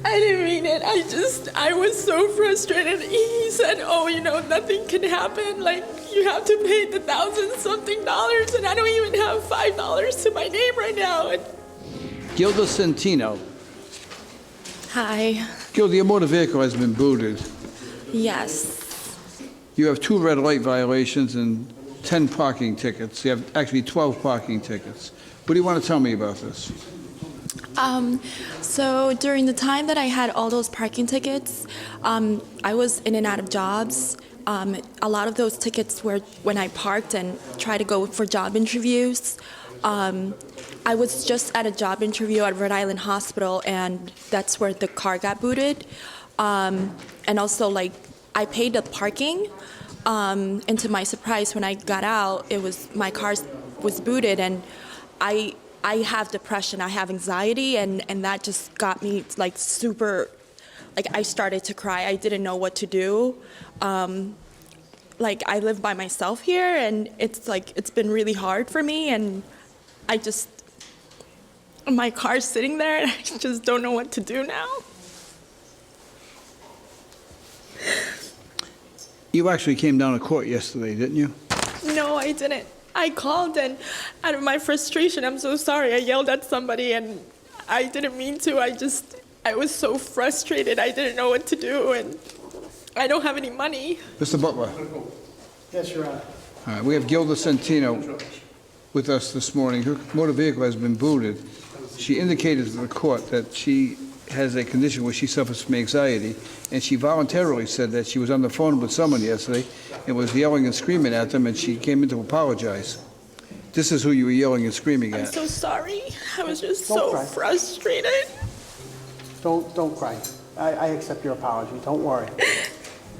I didn't mean it. I was so frustrated. He said, oh, nothing can happen. Like, you have to pay the $1,000-something, and I don't even have $5 to my name right now. Gilda Centino. Hi. Gilda, your motor vehicle has been booted. Yes. You have 2 red light violations and 10 parking tickets. You have actually 12 parking tickets. What do you want to tell me about this? So during the time that I had all those parking tickets, I was in and out of jobs. A lot of those tickets were when I parked and tried to go for job interviews. I was just at a job interview at Rhode Island Hospital, and that's where the car got booted. And also, like, I paid the parking, and to my surprise, when I got out, my car was booted, and I have depression, I have anxiety, and that just got me like super, like I started to cry. I didn't know what to do. Like I live by myself here, and it's been really hard for me, and my car's sitting there, and I just don't know what to do now. You actually came down to court yesterday, didn't you? No, I didn't. I called, and out of my frustration, I'm so sorry, I yelled at somebody, and I didn't mean to. I was so frustrated. I didn't know what to do, and I don't have any money. Mr. Butler. Yes, Your Honor. All right, we have Gilda Centino with us this morning. Her motor vehicle has been booted. She indicated to the court that she has a condition where she suffers from anxiety, and she voluntarily said that she was on the phone with someone yesterday and was yelling and screaming at them, and she came in to apologize. This is who you were yelling and screaming at. I'm so sorry. I was just Don't so cry. frustrated. Don't cry. I accept your apology. Don't worry.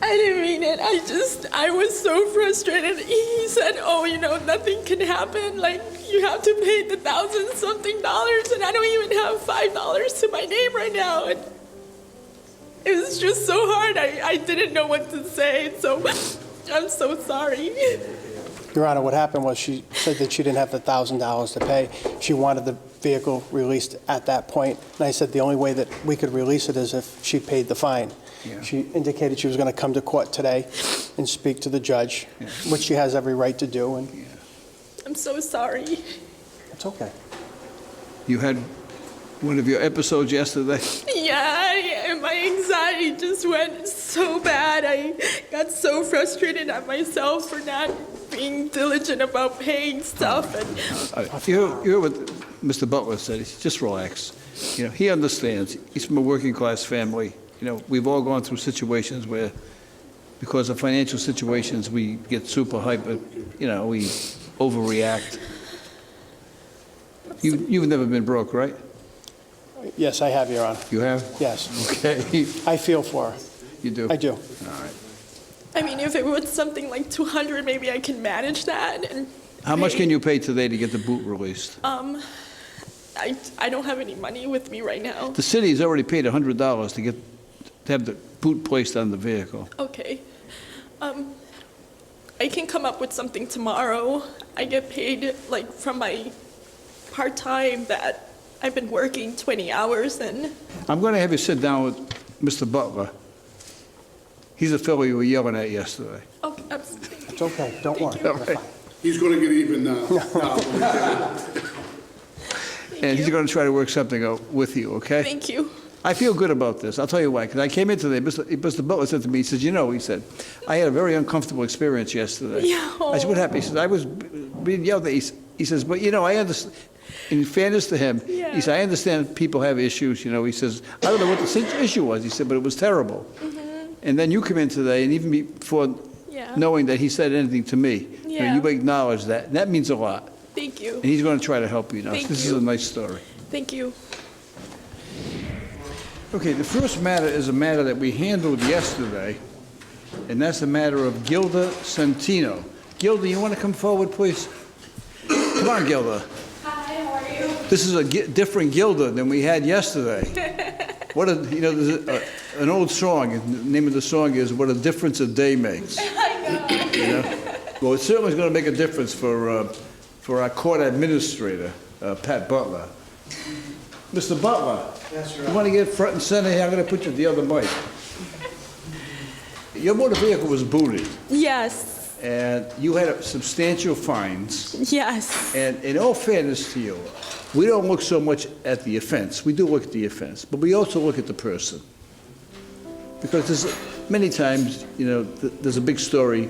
I didn't mean it. I was so frustrated. He said, oh, nothing can happen. Like, you have to pay the $1,000-something, and I don't even have $5 to my name right now. And it was just so hard. I didn't know what to say, so I'm so sorry. Your Honor, what happened was she said that she didn't have the $1,000 to pay. She wanted the vehicle released at that point. And I said the only way that we could release it is if she paid the fine. Yeah. She indicated she was going to come to court today and speak to the judge, which she has every right to do. And I'm so sorry. it's okay. You had one of your episodes yesterday? Yeah, my anxiety just went so bad. I got so frustrated at myself for not being diligent about paying stuff. And You heard what Mr. Butler said. He said, just relax. He understands. He's from a working class family. We've all gone through situations where, because of financial situations, we get super hyper, we overreact. You've never been broke, right? Yes, I have, Your Honor. You have? Yes. Okay. I feel for her. You do? I do. All right. I mean, if it was something like $200, maybe I can manage that. And How much can you pay today to get the boot released? I don't have any money with me right now. The city has already paid $100 to have the boot placed on the vehicle. Okay. I can come up with something tomorrow. I get paid like from my part-time that I've been working 20 hours and... I'm going to have you sit down with Mr. Butler. He's a fellow you were yelling at yesterday. Okay, It's okay. Don't worry. All right. He's going to get even now. And he's going to try to work something out with you, okay? Thank you. I feel good about this. I'll tell you why. Because I came in today, Mr. Butler said to me, he says, he said, I had a very uncomfortable experience yesterday. Yeah. I said, what happened? He says, I was being yelled at. He says, but, I understand. In fairness to him, he said, I understand people have issues. He says, I don't know what the issue was. He said, but it was terrible. Mm-hmm. And then you come in today, and even before knowing that he said anything to me, you acknowledge that. And that means a lot. Thank you. And he's going to try to help you now. This is a nice story. Thank you. Okay, the first matter is a matter that we handled yesterday, and that's the matter of Gilda Centino. Gilda, you want to come forward, please? Come on, Gilda. Hi, how are you? This is a different Gilda than we had yesterday. There's an old song, and the name of the song is "What a Difference a Day Makes." I know. Well, it certainly is going to make a difference for our court administrator, Pat Butler. Mr. Butler. Yes, Your You Honor. want to get front and center here? I'm going to put you at the other mic. Your motor vehicle was booted, Yes, and you had substantial fines. yes, And in all fairness to you, we don't look so much at the offense. We do look at the offense, but we also look at the person. Because there's many times, you know, there's a big story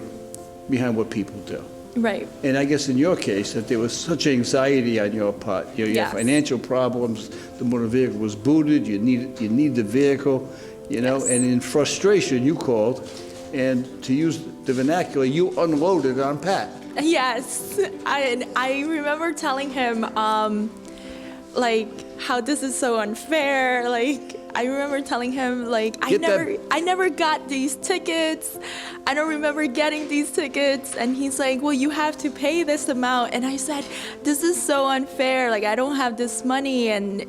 behind what people do. right, And I guess in your case, that there was such anxiety on your part. You Yes. have financial problems, the motor vehicle was booted, you need the vehicle, you know, Yes. and in frustration, you called, and to use the vernacular, you unloaded on Pat. yes. I remember telling him, like, how this is so unfair. Like, I remember telling him, like, Get that- I never got these tickets. I don't remember getting these tickets. And he's like, well, you have to pay this amount. And I said, this is so unfair. Like, I don't have this money. And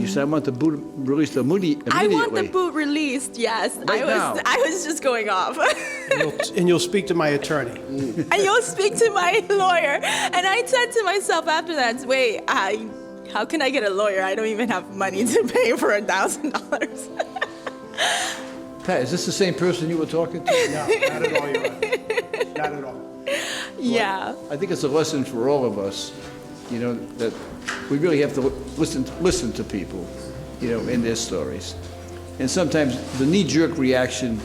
You said, I want the boot released immediately. I want the boot released. Yes, Right now. I was just going off. And you'll speak to my attorney. And you'll speak to my lawyer. And I said to myself after that, wait, how can I get a lawyer? I don't even have money to pay for $1,000. Pat, is this the same person you were talking to? No, not at all, Your Honor. Not at all. Yeah, I think it's a lesson for all of us, you know, that we really have to listen to people, you know, in their stories. And sometimes the knee-jerk reaction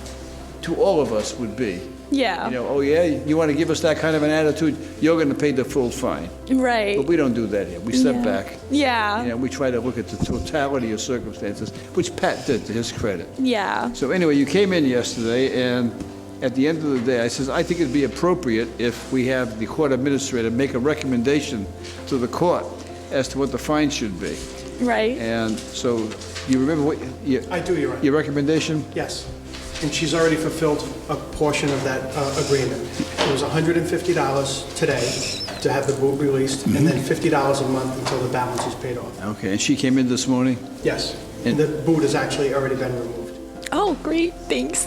to all of us would be, yeah, you know, oh yeah, you want to give us that kind of an attitude, you're going to pay the full fine. right. But we don't do that here. We step Yeah. back. Yeah, You know, we try to look at the totality of circumstances, which Pat did, to his credit. yeah, So anyway, you came in yesterday, and at the end of the day, I says, I think it'd be appropriate if we have the court administrator make a recommendation to the court as to what the fine should be. right. And so, you remember what, I do, Your Honor. your recommendation? Yes. And she's already fulfilled a portion of that agreement. It was $150 today to have the boot released, and then $50 a month until the balance is paid off. Okay, and she came in this morning? Yes. And- And the boot has actually already been removed. Oh, great, thanks.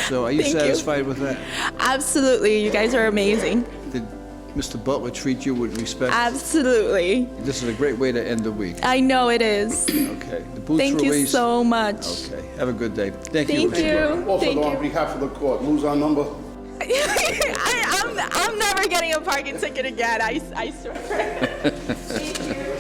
So are you Thank you. satisfied with that? Absolutely, you guys are amazing. Did Mr. Butler treat you with respect? Absolutely. This is a great way to end the week. I know it is. Okay, the boot's Thank you released. so much. Okay, have a good day. Thank you. Thank you. Also, Thank on you. behalf of the court, lose our number. I'm never getting a parking ticket again. I swear. Thank you.